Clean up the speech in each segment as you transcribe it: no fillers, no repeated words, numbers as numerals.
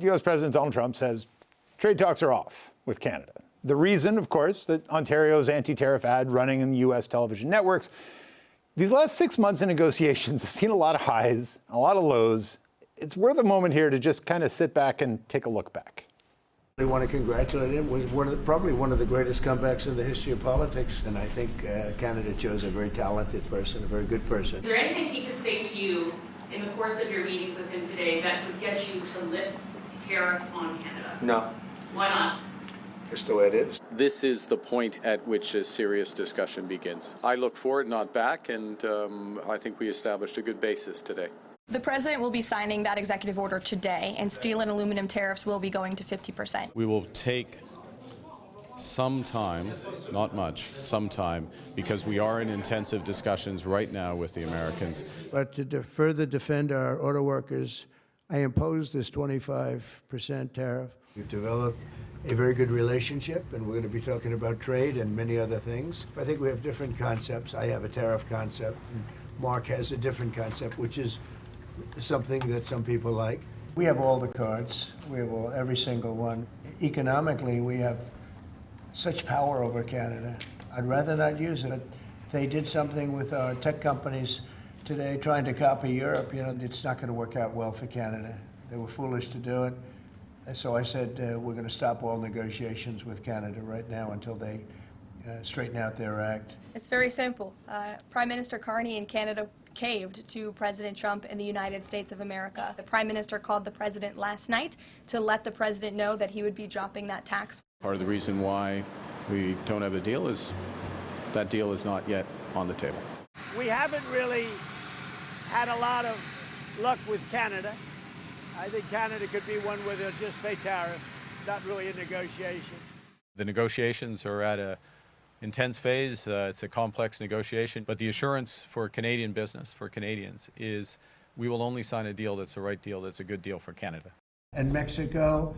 U.S. President Donald Trump says trade talks are off with Canada. The reason, of course, that Ontario's anti-tariff ad running in the U.S. television networks. These last 6 months of negotiations have seen a lot of highs, a lot of lows. It's worth a moment here to just kind of sit back and take a look back. I want to congratulate him. It was probably one of the greatest comebacks in the history of politics. And I think Canada chose a very talented person, a very good person. Is there anything he could say to you in the course of your meetings with him today that would get you to lift tariffs on Canada? No. Why not? Just the way it is. This is the point at which a serious discussion begins. I look forward, not back, and I think we established a good basis today. The president will be signing that executive order today, and steel and aluminum tariffs will be going to 50%. We will take some time, not much, some time, because we are in intensive discussions right now with the Americans. But to further defend our auto workers, I imposed this 25% tariff. We've developed a very good relationship, and we're going to be talking about trade and many other things. I think we have different concepts. I have a tariff concept, and Mark has a different concept, which is something that some people like. We have all the cards. We have every single one. Economically, we have such power over Canada. I'd rather not use it. They did something with our tech companies today trying to copy Europe. You know, it's not going to work out well for Canada. They were foolish to do it. And so I said, we're going to stop all negotiations with Canada right now until they straighten out their act. It's very simple. Prime Minister Carney in Canada caved to President Trump in the United States of America. The Prime Minister called the president last night to let the president know that he would be dropping that tax. Part of the reason why we don't have a deal is that deal is not yet on the table. We haven't really had a lot of luck with Canada. I think Canada could be one where they'll just pay tariffs, not really a negotiation. The negotiations are at an intense phase. It's a complex negotiation, but the assurance for Canadian business, for Canadians, is we will only sign a deal that's the right deal, that's a good deal for Canada. And Mexico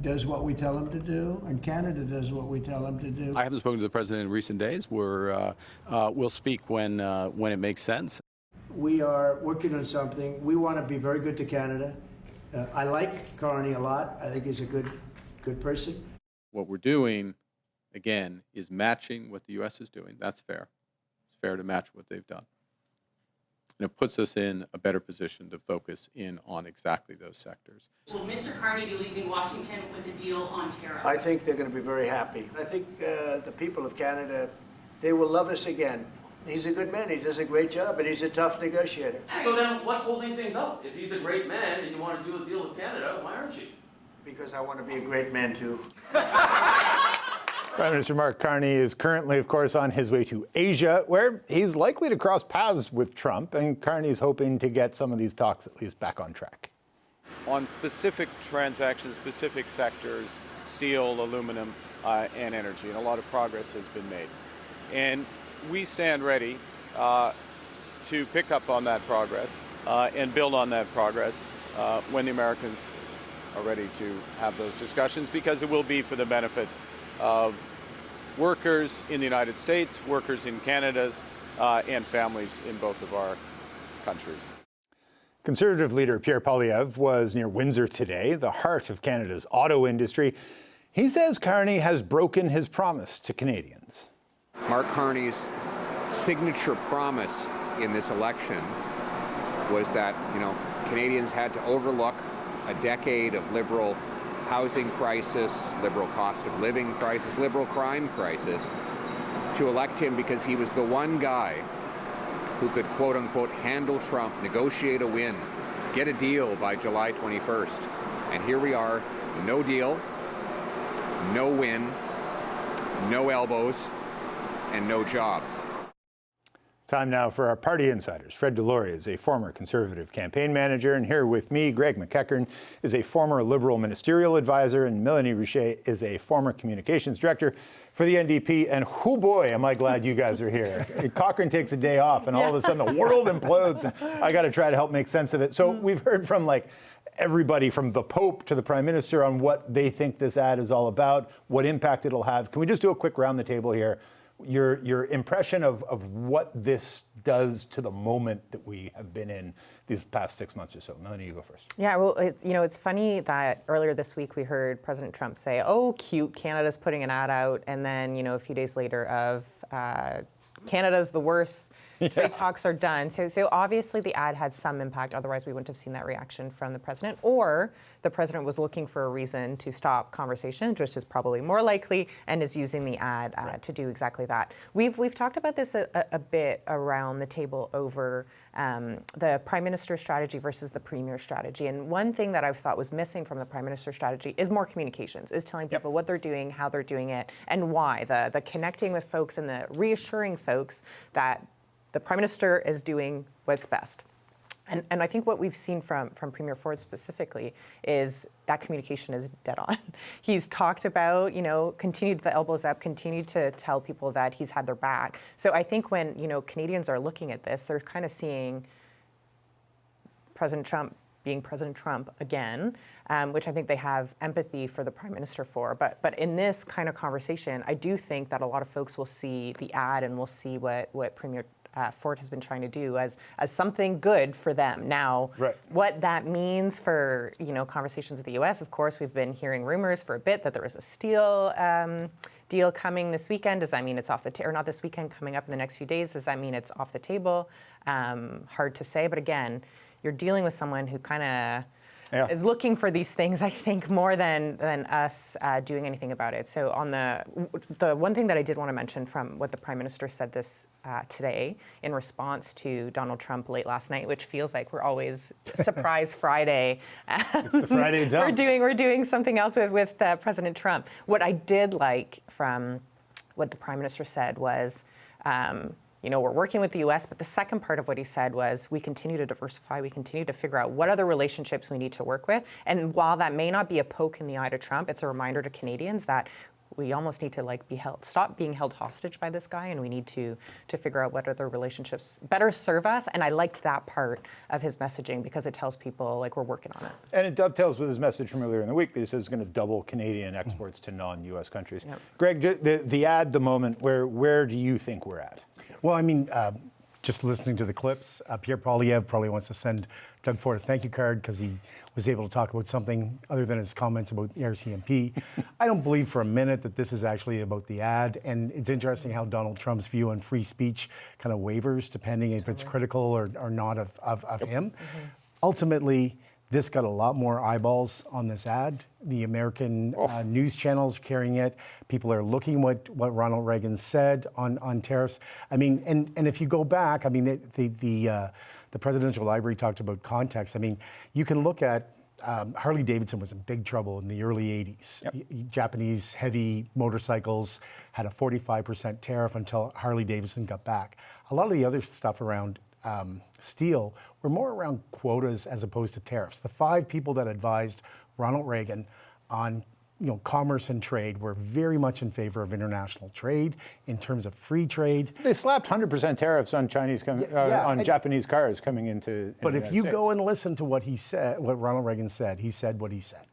does what we tell them to do, and Canada does what we tell them to do. I haven't spoken to the president in recent days. We'll speak when it makes sense. We are working on something. We want to be very good to Canada. I like Carney a lot. I think he's a good person. What we're doing, again, is matching what the U.S. is doing. That's fair. It's fair to match what they've done. And it puts us in a better position to focus in on exactly those sectors. Will Mr. Carney be leaving Washington with a deal on tariffs? I think they're going to be very happy. I think the people of Canada, they will love us again. He's a good man. He does a great job, and he's a tough negotiator. So then what's holding things up? If he's a great man and you want to do a deal with Canada, why aren't you? Because I want to be a great man, too. Prime Minister Mark Carney is currently, of course, on his way to Asia, where he's likely to cross paths with Trump, and Carney's hoping to get some of these talks at least back on track. On specific transactions, specific sectors, steel, aluminum, and energy, and a lot of progress has been made. And we stand ready to pick up on that progress and build on that progress when the Americans are ready to have those discussions, because it will be for the benefit of workers in the United States, workers in Canada, and families in both of our countries. Conservative leader Pierre Poilievre was near Windsor today, the heart of Canada's auto industry. He says Carney has broken his promise to Canadians. Mark Carney's signature promise in this election was that, Canadians had to overlook a decade of liberal housing crisis, liberal cost of living crisis, liberal crime crisis, to elect him because he was the one guy who could, quote unquote, handle Trump, negotiate a win, get a deal by July 21st. And here we are, no deal, no win, no elbows, and no jobs. Time now for our party insiders. Fred Delory is a former Conservative campaign manager, and here with me, Greg McEachern is a former Liberal ministerial advisor, and Melanie Richer is a former communications director for the NDP. And oh boy, am I glad you guys are here. Cochrane takes a day off, and all of a sudden the world implodes, and I got to try to help make sense of it. So we've heard from everybody from the Pope to the Prime Minister on what they think this ad is all about, what impact it'll have. Can we just do a quick round the table here? your impression of what this does to the moment that we have been in these past 6 months or so. Melanie, you go first. Yeah, well, it's funny that earlier this week we heard President Trump say, "Oh, cute, Canada's putting an ad out," and then a few days later of Canada's the worst. Trade talks are done. So obviously the ad had some impact. Otherwise, we wouldn't have seen that reaction from the president. Or the president was looking for a reason to stop conversations, which is probably more likely, and is using the ad to do exactly that. We've talked about this a bit around the table over the prime minister's strategy versus the premier's strategy. And one thing that I've thought was missing from the prime minister's strategy is more communications, is telling people what they're doing, how they're doing it, and why. The connecting with folks and the reassuring folks that the prime minister is doing what's best. And I think what we've seen from Premier Ford specifically is that communication is dead on. He's talked about, continued the elbows up, continued to tell people that he's had their back. So I think when, Canadians are looking at this, they're kind of seeing President Trump being President Trump again, which I think they have empathy for the Prime Minister for. But in this kind of conversation, I do think that a lot of folks will see the ad and will see what Premier Ford has been trying to do as something good for them. Now, what that means for conversations with the U.S., of course, we've been hearing rumors for a bit that there is a steel deal coming this weekend. Does that mean it's off the table? Or not this weekend, coming up in the next few days? Does that mean it's off the table? Hard to say. But again, you're dealing with someone who kind of is looking for these things, I think, more than us doing anything about it. So on the one thing that I did want to mention from what the Prime Minister said this today in response to Donald Trump late last night, which feels like we're always Surprise Friday. It's the Friday dump. We're doing something else with President Trump. What I did like from what the Prime Minister said was, we're working with the U.S., but the second part of what he said was we continue to diversify, we continue to figure out what other relationships we need to work with. And while that may not be a poke in the eye to Trump, it's a reminder to Canadians that we almost need to stop being held hostage by this guy, and we need to figure out what other relationships better serve us. And I liked that part of his messaging because it tells people we're working on it. And it dovetails with his message from earlier in the week that he says he's going to double Canadian exports to non-U.S. countries. Yep. Greg, the ad, the moment, where do you think we're at? Well, I mean, just listening to the clips, Pierre Poilievre probably wants to send Doug Ford a thank you card because he was able to talk about something other than his comments about the RCMP. I don't believe for a minute that this is actually about the ad. And it's interesting how Donald Trump's view on free speech kind of wavers depending if it's critical or not of him. Ultimately, this got a lot more eyeballs on this ad. The American news channels carrying it. People are looking what Ronald Reagan said on tariffs. I mean, and if you go back, I mean, the Presidential Library talked about context. I mean, you can look at Harley Davidson was in big trouble in the early 80s. Yep. Japanese heavy motorcycles had a 45% tariff until Harley Davidson got back. A lot of the other stuff around steel were more around quotas as opposed to tariffs. The 5 people that advised Ronald Reagan on commerce and trade were very much in favor of international trade in terms of free trade. They slapped 100% tariffs on Japanese cars coming into. But if you go and listen to what he said, what Ronald Reagan said, he said what he said.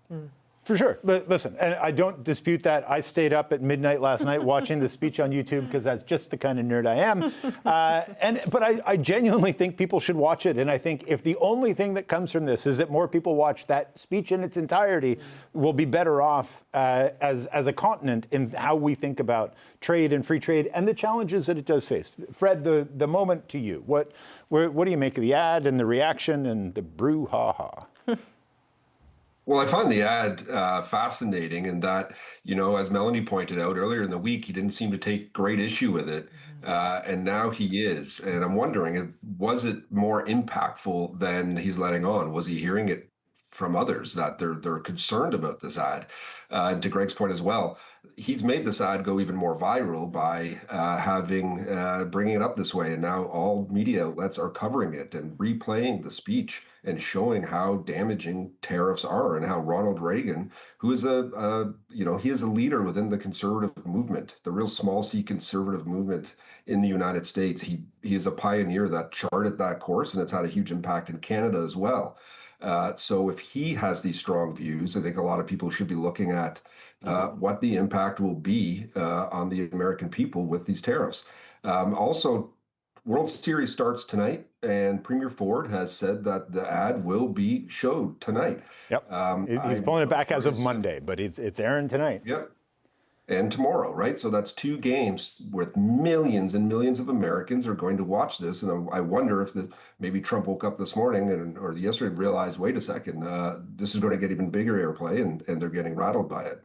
For sure. Listen, and I don't dispute that. I stayed up at midnight last night watching the speech on YouTube because that's just the kind of nerd I am. But I genuinely think people should watch it. And I think if the only thing that comes from this is that more people watch that speech in its entirety, we'll be better off as a continent in how we think about trade and free trade and the challenges that it does face. Fred, the moment to you. What do you make of the ad and the reaction and the brouhaha? Well, I find the ad fascinating in that, as Melanie pointed out earlier in the week, he didn't seem to take great issue with it. And now he is. And I'm wondering, was it more impactful than he's letting on? Was he hearing it from others that they're concerned about this ad? And to Greg's point as well, he's made this ad go even more viral by bringing it up this way. And now all media outlets are covering it and replaying the speech and showing how damaging tariffs are and how Ronald Reagan, who is he is a leader within the conservative movement, the real small c conservative movement in the United States. He is a pioneer that charted that course, and it's had a huge impact in Canada as well. So if he has these strong views, I think a lot of people should be looking at what the impact will be on the American people with these tariffs. Also, World Series starts tonight, and Premier Ford has said that the ad will be showed tonight. Yep. He's pulling it back as of Monday, but it's airing tonight. Yep. And tomorrow, right? So that's 2 games with millions and millions of Americans are going to watch this. And I wonder if maybe Trump woke up this morning or yesterday and realized, wait a second, this is going to get even bigger airplay, and they're getting rattled by it.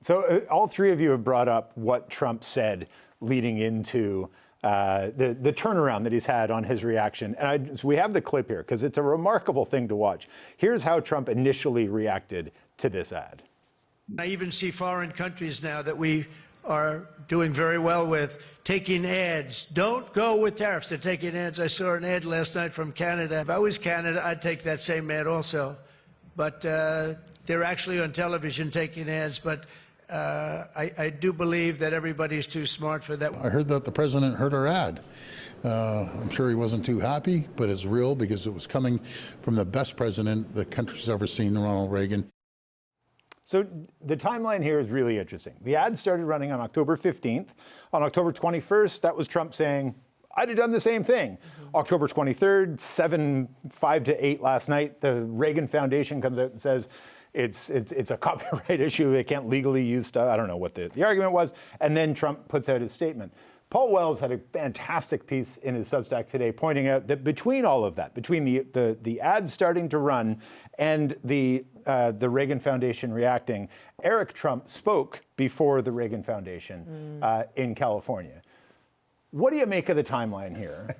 So all three of you have brought up what Trump said leading into the turnaround that he's had on his reaction. And so we have the clip here because it's a remarkable thing to watch. Here's how Trump initially reacted to this ad. I even see foreign countries now that we are doing very well with taking ads. Don't go with tariffs. They're taking ads. I saw an ad last night from Canada. If I was Canada, I'd take that same ad also. But they're actually on television taking ads. But I do believe that everybody's too smart for that. I heard that the president heard our ad. I'm sure he wasn't too happy, but it's real because it was coming from the best president the country's ever seen, Ronald Reagan. So the timeline here is really interesting. The ad started running on October 15th. On October 21st, that was Trump saying, I'd have done the same thing. October 23rd, 5 to 8 last night, the Reagan Foundation comes out and says it's a copyright issue. They can't legally use stuff. I don't know what the argument was. And then Trump puts out his statement. Paul Wells had a fantastic piece in his Substack today pointing out that between all of that, between the ad starting to run and the Reagan Foundation reacting, Eric Trump spoke before the Reagan Foundation in California. What do you make of the timeline here?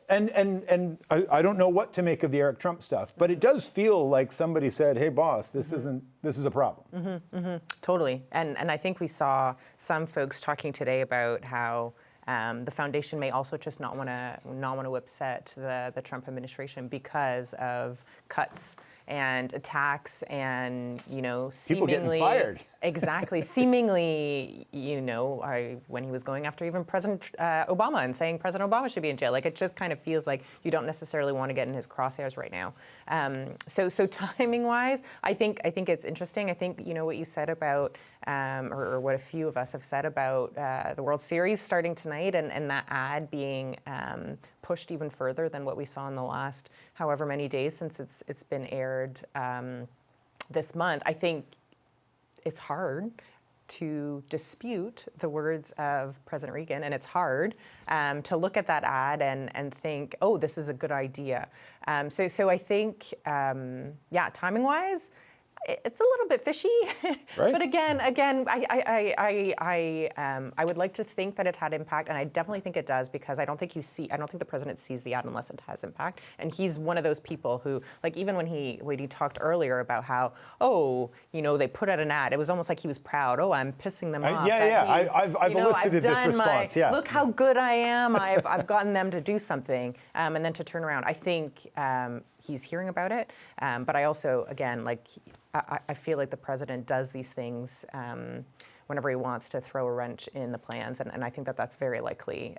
And I don't know what to make of the Eric Trump stuff, but it does feel like somebody said, "Hey, boss, this is a problem." Totally, and I think we saw some folks talking today about how the foundation may also just not want to upset the Trump administration because of cuts and attacks and people getting fired. Exactly. Seemingly, when he was going after even President Obama and saying President Obama should be in jail, like it just kind of feels like you don't necessarily want to get in his crosshairs right now. So timing-wise, I think it's interesting. I think what you said about, or what a few of us have said about the World Series starting tonight and that ad being pushed even further than what we saw in the last however many days since it's been aired this month. I think it's hard to dispute the words of President Reagan, and it's hard to look at that ad and think, oh, this is a good idea. So I think, timing-wise, it's a little bit fishy, right? But again, I would like to think that it had impact, and I definitely think it does because I don't think the president sees the ad unless it has impact. And he's one of those people who, like, even when he talked earlier about how, they put out an ad, it was almost like he was proud. Oh, I'm pissing them off. I've elicited this response. Look how good I am. I've gotten them to do something, and then to turn around. I think he's hearing about it, but I also, again, I feel like the president does these things whenever he wants to throw a wrench in the plans, and I think that's very likely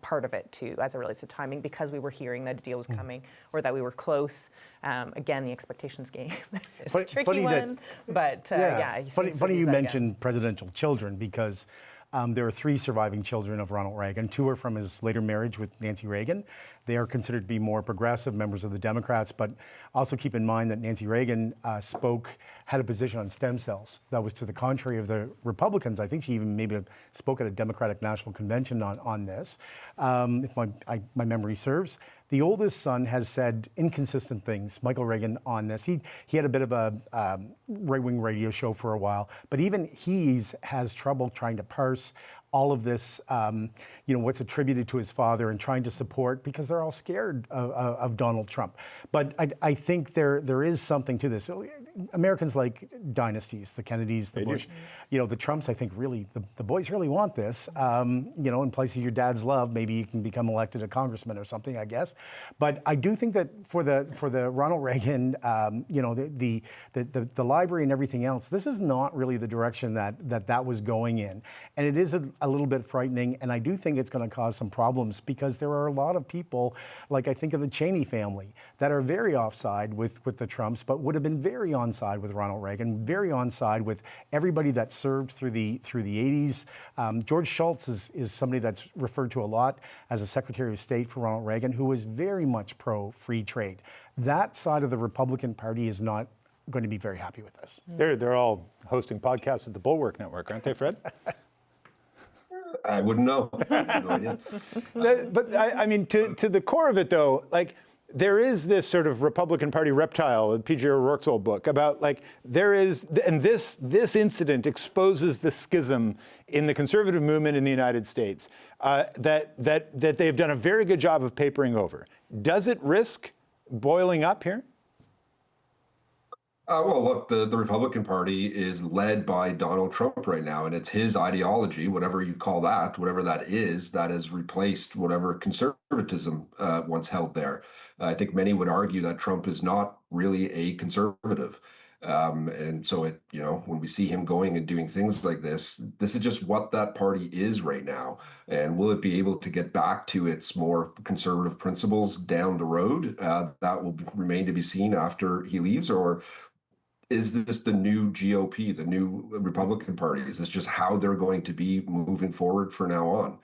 part of it too, as it relates to timing, because we were hearing that a deal was coming or that we were close. Again, the expectations game is a tricky one, but funny you mentioned presidential children because there are 3 surviving children of Ronald Reagan. 2 are from his later marriage with Nancy Reagan. They are considered to be more progressive members of the Democrats, but also keep in mind that Nancy Reagan had a position on stem cells that was to the contrary of the Republicans. I think she even maybe spoke at a Democratic National Convention on this, if my memory serves. The oldest son has said inconsistent things, Michael Reagan, on this. He had a bit of a right-wing radio show for a while, but even he has trouble trying to parse all of this, what's attributed to his father and trying to support, because they're all scared of Donald Trump. But I think there is something to this. Americans like dynasties, the Kennedys, the Bush, the Trumps, I think really, the boys really want this. In place of your dad's love, maybe you can become elected a congressman or something, I guess. But I do think that for the Ronald Reagan, the library and everything else, this is not really the direction that was going in. And it is a little bit frightening, and I do think it's going to cause some problems because there are a lot of people, like I think of the Cheney family, that are very offside with the Trumps, but would have been very onside with Ronald Reagan, very onside with everybody that served through the 80s. George Shultz is somebody that's referred to a lot as a Secretary of State for Ronald Reagan, who was very much pro-free trade. That side of the Republican Party is not going to be very happy with this. They're all hosting podcasts at the Bulwark Network, aren't they, Fred? I wouldn't know. I have no idea. But I mean, to the core of it, though, like, there is this sort of Republican Party reptile, P.J. O'Rourke's old book, about like there is, and this incident exposes the schism in the conservative movement in the United States that they've done a very good job of papering over. Does it risk boiling up here? Well, look, the Republican Party is led by Donald Trump right now, and it's his ideology, whatever you call that, whatever that has replaced whatever conservatism once held there. I think many would argue that Trump is not really a conservative. And so when we see him going and doing things like this is just what that party is right now. And will it be able to get back to its more conservative principles down the road? That will remain to be seen after he leaves, or is this the new GOP, the new Republican Party? Is this just how they're going to be moving forward from now on?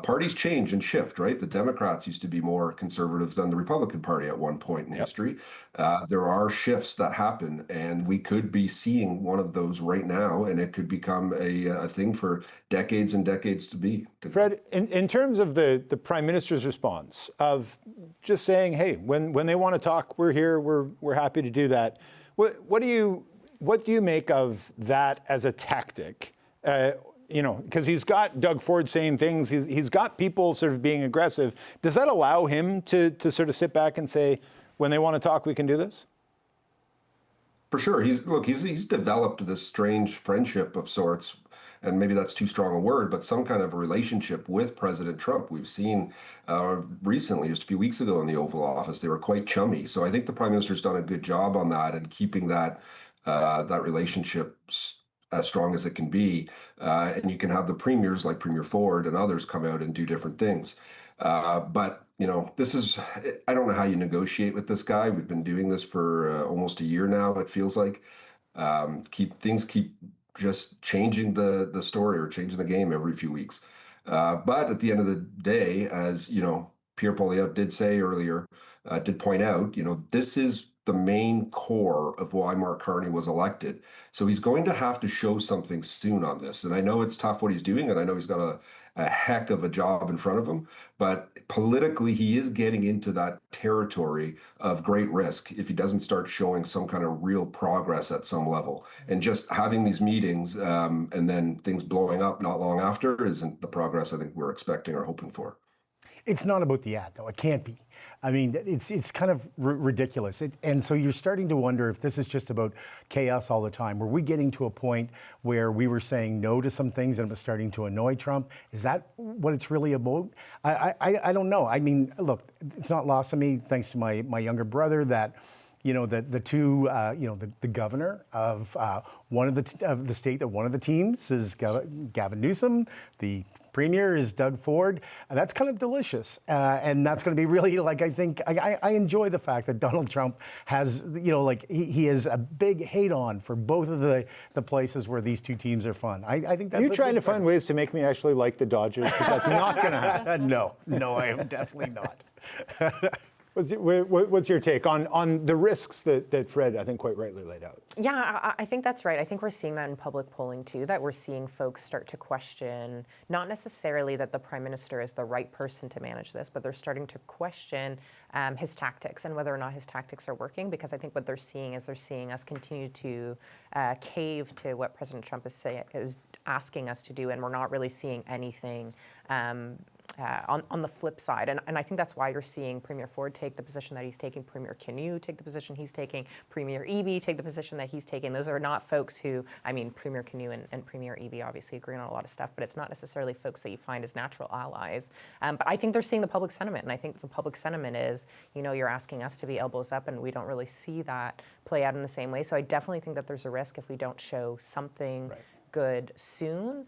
Parties change and shift, right? The Democrats used to be more conservative than the Republican Party at one point in history. There are shifts that happen, and we could be seeing one of those right now, and it could become a thing for decades and decades to be. Fred, in terms of the Prime Minister's response of just saying, hey, when they want to talk, we're here, we're happy to do that. What do you make of that as a tactic? Because he's got Doug Ford saying things, he's got people sort of being aggressive. Does that allow him to sort of sit back and say, when they want to talk, we can do this? For sure. He's developed this strange friendship of sorts, and maybe that's too strong a word, but some kind of a relationship with President Trump. We've seen recently, just a few weeks ago in the Oval Office, they were quite chummy. So I think the Prime Minister's done a good job on that and keeping that relationship as strong as it can be. And you can have the premiers like Premier Ford and others come out and do different things. But I don't know how you negotiate with this guy. We've been doing this for almost a year now, it feels like. Keep just changing the story or changing the game every few weeks. But at the end of the day, as Pierre Poilievre did say earlier, did point out, this is the main core of why Mark Carney was elected. So he's going to have to show something soon on this. And I know it's tough what he's doing, and I know he's got a heck of a job in front of him, but politically he is getting into that territory of great risk if he doesn't start showing some kind of real progress at some level. And just having these meetings and then things blowing up not long after isn't the progress I think we're expecting or hoping for. It's not about the ad, though. It can't be. I mean, it's kind of ridiculous. And so you're starting to wonder if this is just about chaos all the time. Were we getting to a point where we were saying no to some things and it was starting to annoy Trump? Is that what it's really about? I don't know. I mean, look, it's not lost on me, thanks to my younger brother, that the governor of one of the state that one of the teams is Gavin Newsom, the premier is Doug Ford. That's kind of delicious, and that's going to be really I enjoy the fact that Donald Trump has he has a big hate on for both of the places where these two teams are fun. I think that's. Are you trying to find ways to make me actually like the Dodgers? Because that's not going to happen. No, I am definitely not. What's your take on the risks that Fred, I think, quite rightly laid out? Yeah, I think that's right. I think we're seeing that in public polling, too, that we're seeing folks start to question, not necessarily that the Prime Minister is the right person to manage this, but they're starting to question his tactics and whether or not his tactics are working, because I think what they're seeing is us continue to cave to what President Trump is asking us to do, and we're not really seeing anything on the flip side. And I think that's why you're seeing Premier Ford take the position that he's taking, Premier Carney take the position he's taking, Premier Eby take the position that he's taking. Those are not folks who, Premier Carney and Premier Eby obviously agree on a lot of stuff, but it's not necessarily folks that you find as natural allies. But I think they're seeing the public sentiment, and I think the public sentiment is, you're asking us to be elbows up, and we don't really see that play out in the same way. So I definitely think that there's a risk if we don't show something good soon,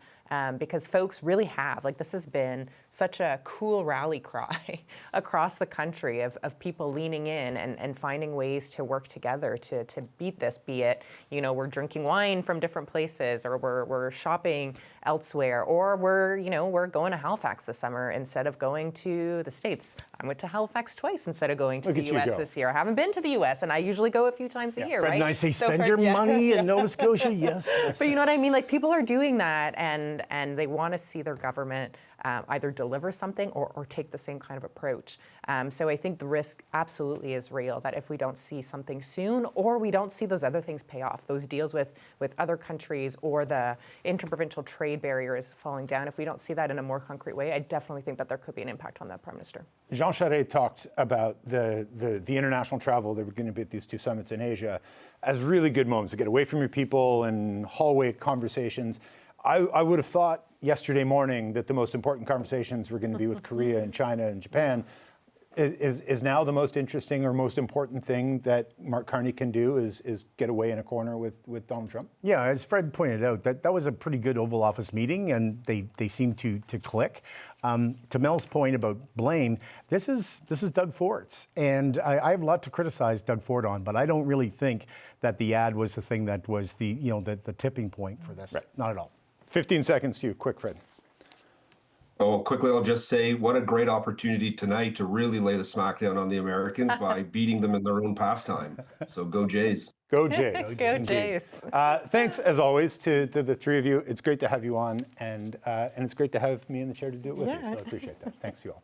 because folks really have, like, this has been such a cool rally cry across the country of people leaning in and finding ways to work together to beat this, be it, you know, we're drinking wine from different places, or we're shopping elsewhere, or we're going to Halifax this summer instead of going to the States. I went to Halifax twice instead of going to the U.S. this year. I haven't been to the U.S., and I usually go a few times a year, Fred right? and I say, So spend Fred, your yeah. money in Nova Scotia, yes. But you know what I mean? Like, people are doing that, and they want to see their government either deliver something or take the same kind of approach. So I think the risk absolutely is real that if we don't see something soon, or we don't see those other things pay off, those deals with other countries or the interprovincial trade barriers falling down, if we don't see that in a more concrete way, I definitely think that there could be an impact on the Prime Minister. Jean Charest talked about the international travel that we're going to be at these two summits in Asia as really good moments to get away from your people and hallway conversations. I would have thought yesterday morning that the most important conversations were going to be with Korea and China and Japan. Is now the most interesting or most important thing that Mark Carney can do is get away in a corner with Donald Trump? Yeah, as Fred pointed out, that was a pretty good Oval Office meeting, and they seem to click. To Mel's point about blame, this is Doug Ford's, and I have a lot to criticize Doug Ford on, but I don't really think that the ad was the thing that was the tipping point for this. Right. Not at all. 15 seconds to you, quick, Fred. Oh, quickly, I'll just say what a great opportunity tonight to really lay the smackdown on the Americans by beating them in their own pastime. So go Jays. Go Jays. Go Jays. Thanks, as always, to the three of you. It's great to have you on, and it's great to have me in the chair to do it with you, so I appreciate that. Thanks to you all.